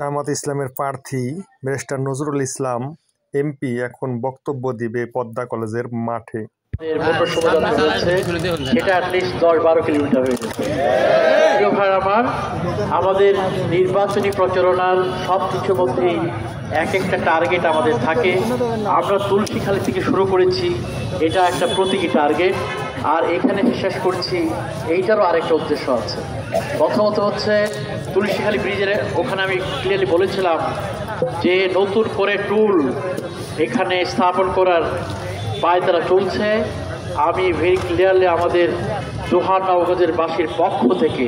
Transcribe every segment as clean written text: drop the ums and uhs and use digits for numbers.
জামায়াতে ইসলামের প্রার্থী barrister Nazrul Islam MP এখন বক্তব্য দিবে পদ্মা কলেজের মাঠে। আমাদের নির্বাচনী প্রচারণার সবকিছুর মধ্যেই এক একটা টার্গেট আমাদের থাকে। আমরা তুলসীখালী থেকে শুরু করেছি, এটা একটা প্রতীকী টার্গেট, আর এখানে শেষ করছি, এইটারও আরেকটা উদ্দেশ্য আছে। প্রথমত হচ্ছে তুলসীখালী ব্রিজের ওখানে আমি ক্লিয়ারলি বলেছিলাম যে নতুন করে টুল এখানে স্থাপন করার পায়তারা চলছে। আমি ভেরি ক্লিয়ারলি আমাদের দোহার নবগঞ্জের বাসীর পক্ষ থেকে,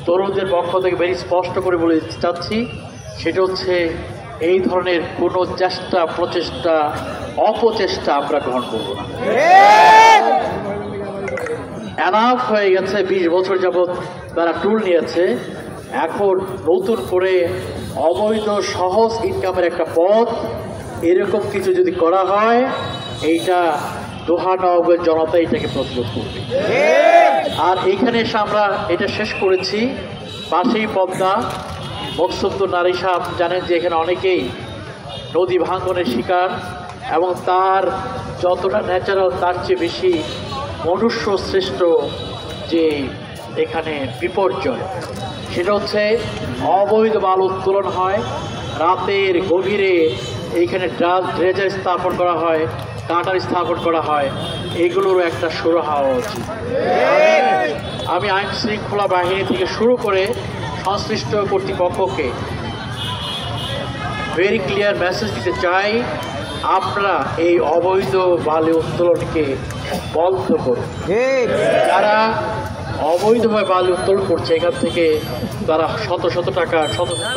তরুণদের পক্ষ থেকে ভেরি স্পষ্ট করে বলে চাচ্ছি, সেটা হচ্ছে এই ধরনের কোনো প্রচেষ্টা অপচেষ্টা আমরা গ্রহণ করব না। এনাফ হয়ে গেছে, 20 বছর যাবৎ তারা টুল নিয়েছে। এখন নতুন করে অবৈধ সহজ ইনকামের একটা পথ এরকম কিছু যদি করা হয়, এইটা দোহা নবাবের জনতা এটাকে প্রতিরোধ করবে। আর এইখানে এসে আমরা এটা শেষ করেছি, পাশেই পদ্মা। মকসুদুর নারী সাহেব জানেন যে এখানে অনেকেই নদী ভাঙনের শিকার, এবং তার যতটা ন্যাচারাল তার চেয়ে বেশি মনুষ্য শ্রেষ্ঠ যে এখানে বিপর্যয়, সেটা হচ্ছে অবৈধ বালু উত্তোলন হয়, রাতের গভীরে এইখানে ড্রেজার স্থাপন করা হয়, কাটার স্থাপন করা হয়। এগুলোর একটা শুরু হওয়া উচিত। আমি আইন শৃঙ্খলা বাহিনী থেকে শুরু করে সংশ্লিষ্ট কর্তৃপক্ষকে ভেরি ক্লিয়ার মেসেজ দিতে চাই, আপনারা এই অবৈধ বালু উত্তোলনকে বন্ধ করুন। যারা অবৈধভাবে বালু উত্তোলন করছে, এখান থেকে তারা শত শত টাকা, শত শত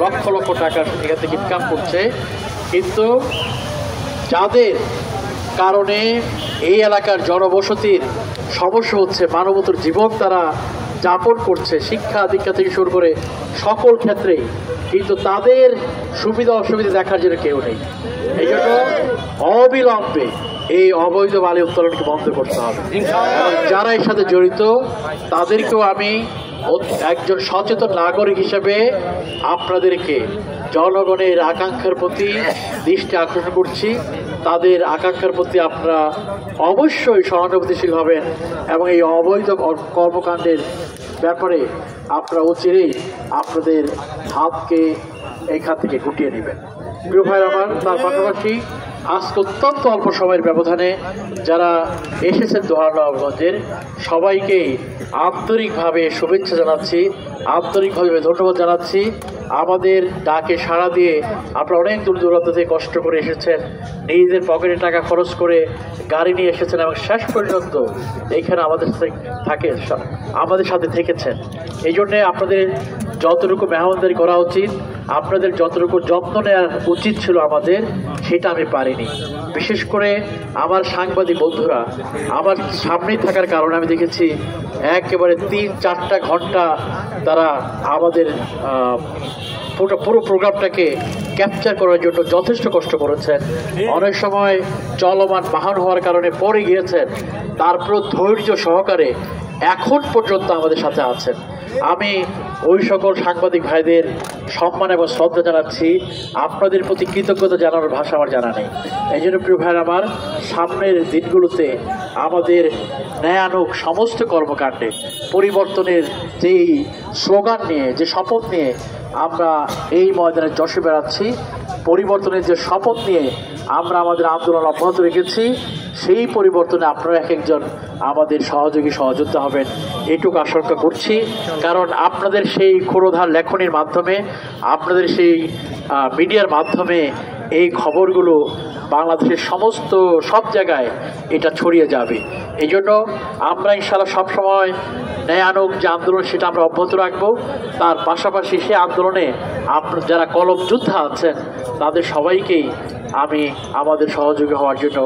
লক্ষ লক্ষ টাকা এখান থেকে ইনকাম করছে। কিন্তু যাদের কারণে এই এলাকার জনবসতির সমস্যা হচ্ছে, মানবতার জীবন তারা যাপন করছে, শিক্ষা দীক্ষা থেকে শুরু করে সকল ক্ষেত্রেই, কিন্তু তাদের সুবিধা অসুবিধা দেখার জন্য কেউ নেই। এই জন্য অবিলম্বে এই অবৈধ বালু উত্তোলনকে বন্ধ করতে হবে। যারা এর সাথে জড়িত তাদেরকেও আমি একজন সচেতন নাগরিক হিসেবে আপনাদেরকে জনগণের আকাঙ্ক্ষার প্রতি দৃষ্টি আকর্ষণ করছি। তাদের আকাঙ্ক্ষার প্রতি আপনারা অবশ্যই সহানুভূতিশীল হবেন এবং এই অবৈধ কর্মকাণ্ডের ব্যাপারে আপনারা অচিরেই আপনাদের হাতকে এখান থেকে গুটিয়ে নেবেন। প্রিয় ভাই আমার, তার পাশাপাশি আজকে অত্যন্ত অল্প সময়ের ব্যবধানে যারা এসেছেন দোহার নবাবগঞ্জের সবাইকেই আন্তরিকভাবে শুভেচ্ছা জানাচ্ছি, আন্তরিকভাবে ধন্যবাদ জানাচ্ছি। আমাদের ডাকে সাড়া দিয়ে আপনারা অনেক দূর দূরান্ত থেকে কষ্ট করে এসেছেন, নিজেদের পকেটে টাকা খরচ করে গাড়ি নিয়ে এসেছেন এবং শেষ পর্যন্ত এইখানে আমাদের সাথে থেকেছেন। এই জন্যে আপনাদের যতটুকু মেহমানদারি করা উচিত, আপনাদের যতটুকু যত্ন নেওয়া উচিত ছিল আমাদের, সেটা আমি পারিনি। বিশেষ করে আমার সাংবাদিক বন্ধুরা আমার সামনেই থাকার কারণে আমি দেখেছি একেবারে 3-4টা ঘন্টা তারা আমাদের পুরো প্রোগ্রামটাকে ক্যাপচার করার জন্য যথেষ্ট কষ্ট করেছেন। অনেক সময় চলমান বাহন হওয়ার কারণে পড়ে গিয়েছেন, তারপর ধৈর্য সহকারে এখন পর্যন্ত আমাদের সাথে আছেন। আমি ওই সকল সাংবাদিক ভাইদের সম্মান এবং শ্রদ্ধা জানাচ্ছি। আপনাদের প্রতি কৃতজ্ঞতা জানানোর ভাষা আমার জানা নেই। এই জন্য প্রিয় ভাইয়ের আমার, সামনের দিনগুলোতে আমাদের ন্যায়ানুগ সমস্ত কর্মকাণ্ডে পরিবর্তনের যেই স্লোগান নিয়ে, যে শপথ নিয়ে আমরা এই ময়দানে যশে বেড়াচ্ছি, পরিবর্তনের যে শপথ নিয়ে আমরা আমাদের আন্দোলন অব্যাহত রেখেছি, সেই পরিবর্তনে আপনারা এক একজন আমাদের সহযোদ্ধা হবেন এটুকু আশঙ্কা করছি। কারণ আপনাদের সেই ক্ষুরোধার লেখনির মাধ্যমে, আপনাদের সেই মিডিয়ার মাধ্যমে এই খবরগুলো বাংলাদেশের সব জায়গায় এটা ছড়িয়ে যাবে। এই জন্য আমরা ইনশাআল্লাহ সবসময় ন্যায়ানুগ যে আন্দোলন সেটা আমরা অব্যাহত রাখবো। তার পাশাপাশি সে আন্দোলনে যারা কলম যোদ্ধা আছেন তাদের সবাইকেই আমি আমাদের সহযোগী হওয়ার জন্য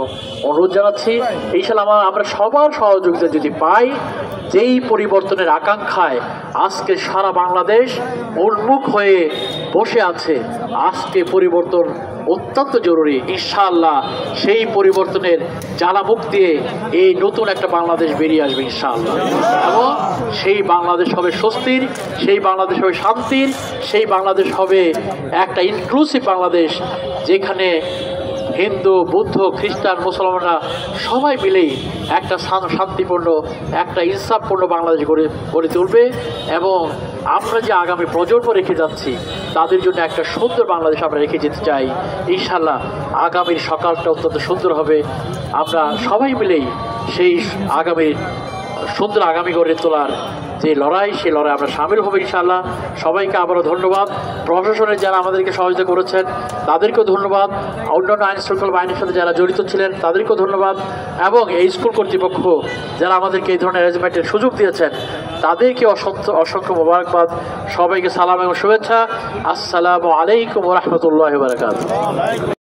অনুরোধ জানাচ্ছি। ইনশাআল্লাহ আমরা সবার সহযোগিতা যদি পাই, যেই পরিবর্তনের আকাঙ্ক্ষায় আজকে সারা বাংলাদেশ উন্মুখ হয়ে বসে আছে, আজকে পরিবর্তন অত্যন্ত জরুরি। ইনশাআল্লাহ সেই পরিবর্তনের জ্বালামুখ দিয়ে এই নতুন একটা বাংলাদেশ বেরিয়ে আসবে ইনশাআল্লাহ, এবং সেই বাংলাদেশ হবে স্বস্তির, সেই বাংলাদেশ হবে শান্তির, সেই বাংলাদেশ হবে একটা ইনক্লুসিভ বাংলাদেশ, যেখানে হিন্দু, বৌদ্ধ, খ্রিস্টান, মুসলমানরা সবাই মিলেই একটা শান্তিপূর্ণ, একটা ইনসাফপূর্ণ বাংলাদেশ গড়ে তুলবে। এবং আমরা যে আগামী প্রজন্ম রেখে যাচ্ছি তাদের জন্য একটা সুন্দর বাংলাদেশ আমরা রেখে যেতে চাই। ইনশাআল্লাহ আগামীর সকালটা অত্যন্ত সুন্দর হবে। আমরা সবাই মিলেই সেই আগামীর সুন্দর আগামী গড়ে তোলার যে লড়াই, সেই লড়াই আমরা সামিল হবো ইনশাআল্লাহ। সবাইকে আবারও ধন্যবাদ। প্রশাসনের যারা আমাদেরকে সহযোগিতা করেছেন তাদেরকেও ধন্যবাদ। অন্যান্য আইন শৃঙ্খলা বাহিনীর সাথে যারা জড়িত ছিলেন তাদেরকেও ধন্যবাদ। এবং এই স্কুল কর্তৃপক্ষ যারা আমাদেরকে এই ধরনের অ্যারেঞ্জমেন্টের সুযোগ দিয়েছেন তাদেরকে অসংখ্য মোবারকবাদ। সবাইকে সালাম এবং শুভেচ্ছা। আসসালামু আলাইকুম ওয়া রাহমাতুল্লাহি ওয়া বারাকাতুহু।